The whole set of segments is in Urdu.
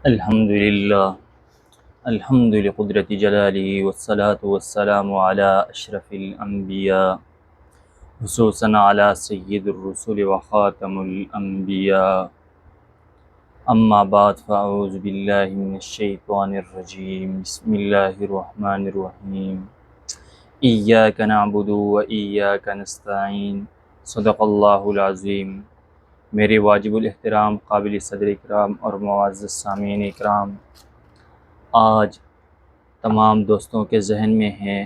الحمد للہ الحمد لقدرت جلالی والصلاة والسلام علی اشرف الانبیاء خصوصاً علی سید الرسل وخاتم الانبیاء اما بعد فاعوذ باللہ من الشیطان الرجیم بسم اللہ الرحمن الرحیم ایاک نعبد و ایاک نستعین صدق اللہ العظیم۔ میرے واجب الاحترام قابل صدر اکرام اور معزز سامعین اکرام، آج تمام دوستوں کے ذہن میں ہے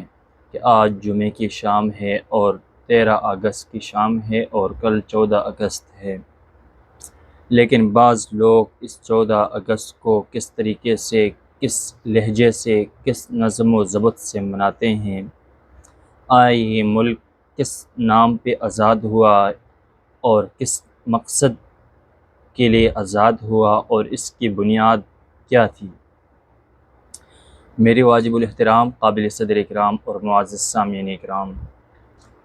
کہ آج جمعے کی شام ہے اور 13 اگست کی شام ہے اور کل 14 اگست ہے، لیکن بعض لوگ اس 14 اگست کو کس طریقے سے، کس لہجے سے، کس نظم و ضبط سے مناتے ہیں۔ آئے یہ ملک کس نام پہ آزاد ہوا اور کس مقصد کے لیے آزاد ہوا اور اس کی بنیاد کیا تھی؟ میرے واجب الاحترام قابل صدر اکرام اور معزز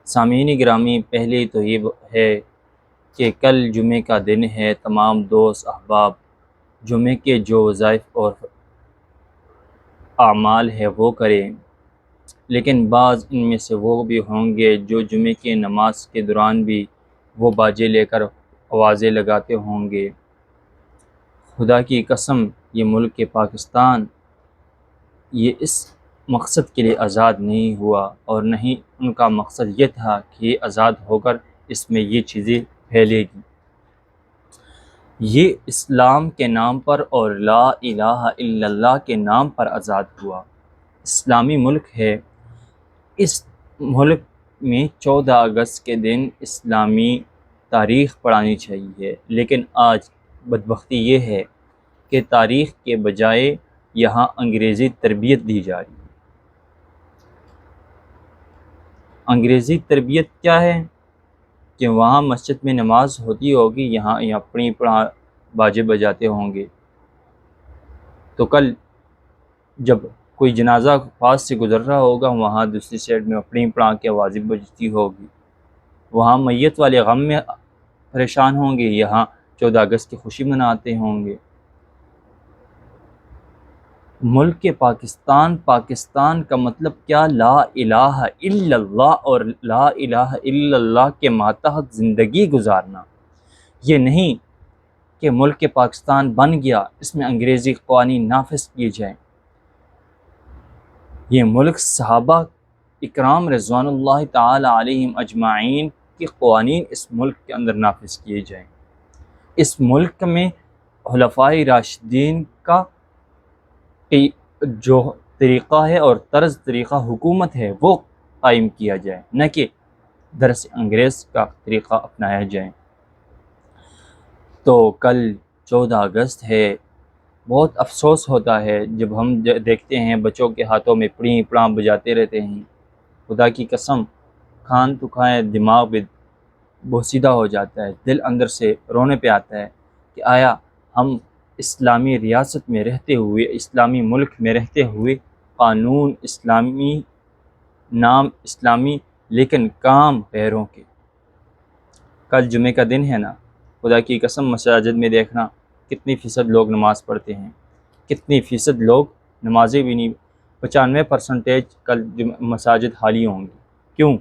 سامعین گرامی، پہلے تو یہ ہے کہ کل جمعے کا دن ہے۔ تمام دوست احباب جمعے کے جو وظائف اور اعمال ہے وہ کریں، لیکن بعض ان میں سے وہ بھی ہوں گے جو جمعے کی نماز کے دوران بھی وہ باجے لے کر آوازیں لگاتے ہوں گے۔ خدا کی قسم، یہ ملک پاکستان یہ اس مقصد کے لیے آزاد نہیں ہوا، اور نہ ہی ان کا مقصد یہ تھا کہ یہ آزاد ہو کر اس میں یہ چیزیں پھیلے گی۔ یہ اسلام کے نام پر اور لا الہ الا اللہ کے نام پر آزاد ہوا۔ اسلامی ملک ہے۔ اس ملک میں 14 اگست کے دن اسلامی تاریخ پڑھانی چاہیے، لیکن آج بدبختی یہ ہے کہ تاریخ کے بجائے یہاں انگریزی تربیت دی جا رہی ہے۔ انگریزی تربیت کیا ہے کہ وہاں مسجد میں نماز ہوتی ہوگی، یہاں اپنی باجے بجاتے ہوں گے، تو کل جب کوئی جنازہ پاس سے گزر رہا ہوگا وہاں دوسری سائڈ میں اپنی پڑھا کے آوازیں بجتی ہوگی، وہاں میت والے غم میں پریشان ہوں گے، یہاں 14 اگست کی خوشی مناتے ہوں گے۔ ملک پاکستان کا مطلب کیا؟ لا الہ الا اللہ، اور لا الہ الا اللہ کے ماتحت زندگی گزارنا۔ یہ نہیں کہ ملک پاکستان بن گیا اس میں انگریزی قوانین نافذ کیے جائیں۔ یہ ملک صحابہ اکرام رضوان اللہ تعالی علیہم اجمعین کے قوانین اس ملک کے اندر نافذ کیے جائیں۔ اس ملک میں خلفائے راشدین کا جو طریقہ ہے اور طرز طریقہ حکومت ہے وہ قائم کیا جائے، نہ کہ درس انگریز کا طریقہ اپنایا جائے۔ تو کل 14 اگست ہے، بہت افسوس ہوتا ہے جب ہم دیکھتے ہیں بچوں کے ہاتھوں میں پڑیں پڑاں بجاتے رہتے ہیں۔ خدا کی قسم، کھان تو کھائیں، دماغ بھی بوسیدہ ہو جاتا ہے، دل اندر سے رونے پہ آتا ہے کہ آیا ہم اسلامی ریاست میں رہتے ہوئے، اسلامی ملک میں رہتے ہوئے، قانون اسلامی، نام اسلامی، لیکن کام غیروں کے۔ کل جمعے کا دن ہے نا، خدا کی قسم مساجد میں دیکھنا کتنی فیصد لوگ نماز پڑھتے ہیں، کتنی فیصد لوگ نمازیں بھی نہیں۔ 95% کل مساجد خالی ہوں گی۔ کیوں؟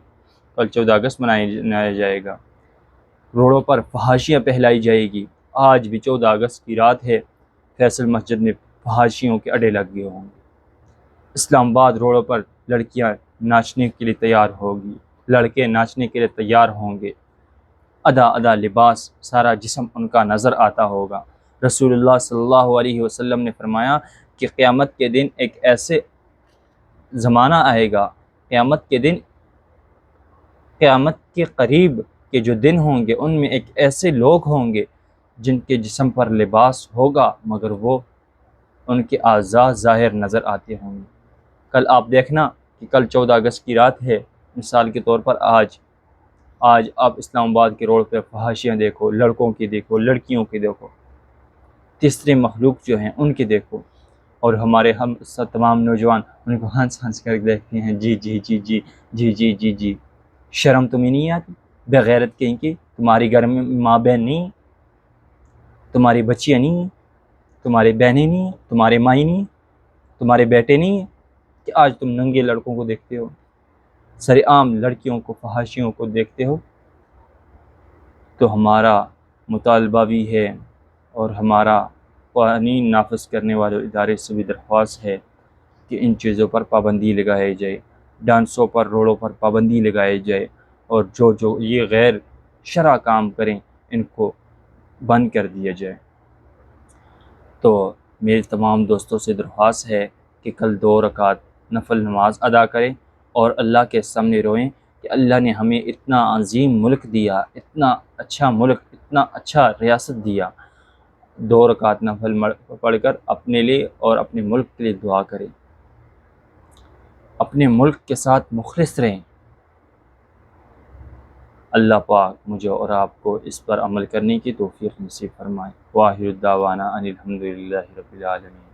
کل 14 اگست منایا جائے گا، روڈوں پر فحاشیاں پھیلائی جائے گی۔ آج بھی 14 اگست کی رات ہے، فیصل مسجد میں فحاشیوں کے اڈے لگ گئے ہوں گے۔ اسلام آباد روڈوں پر لڑکیاں ناچنے کے لیے تیار ہوگی، لڑکے ناچنے کے لیے تیار ہوں گے، ادا لباس، سارا جسم ان کا نظر آتا ہوگا۔ رسول اللہ صلی اللہ علیہ وسلم نے فرمایا کہ قیامت کے دن ایک ایسے زمانہ آئے گا، قیامت کے دن، قیامت کے قریب کے جو دن ہوں گے ان میں ایک ایسے لوگ ہوں گے جن کے جسم پر لباس ہوگا مگر وہ ان کے اعضاء ظاہر نظر آتے ہوں گے۔ کل آپ دیکھنا کہ کل 14 اگست کی رات ہے، مثال کے طور پر آج آپ اسلام آباد کے روڈ پہ فحاشیاں دیکھو، لڑکوں کی دیکھو، لڑکیوں کی دیکھو، تیسرے مخلوق جو ہیں ان کی دیکھو، اور ہمارے ہم تمام نوجوان ان کو ہنس کر دیکھتے ہیں، جی جی جی جی جی جی جی جی۔ شرم تمہیں نہیں آتی؟ بغیرت کہیں کی، تمہاری گھر میں ماں بہن نہیں؟ تمہاری بچیاں نہیں ہیں، تمہارے بہنیں نہیں ہیں، تمہارے مائی نہیں ہیں، تمہارے بیٹے نہیں ہیں کہ آج تم ننگے لڑکوں کو دیکھتے ہو، سر عام لڑکیوں کو، فحاشیوں کو دیکھتے ہو۔ تو ہمارا مطالبہ بھی ہے اور ہمارا قوانین نافذ کرنے والے ادارے سے بھی درخواست ہے کہ ان چیزوں پر پابندی لگائی جائے، ڈانسوں پر، روڈوں پر پابندی لگائی جائے، اور جو یہ غیر شرع کام کریں ان کو بند کر دیا جائے۔ تو میرے تمام دوستوں سے درخواست ہے کہ کل 2 رکعت نفل نماز ادا کریں اور اللہ کے سامنے روئیں کہ اللہ نے ہمیں اتنا عظیم ملک دیا، اتنا اچھا ملک، اتنا اچھا ریاست دیا۔ 2 رکعت نفل پڑھ کر اپنے لیے اور اپنے ملک کے لیے دعا کریں، اپنے ملک کے ساتھ مخلص رہیں۔ اللہ پاک مجھے اور آپ کو اس پر عمل کرنے کی توفیق نصیب فرمائے۔ واخر دعوانا ان الحمد للہ رب العالمین۔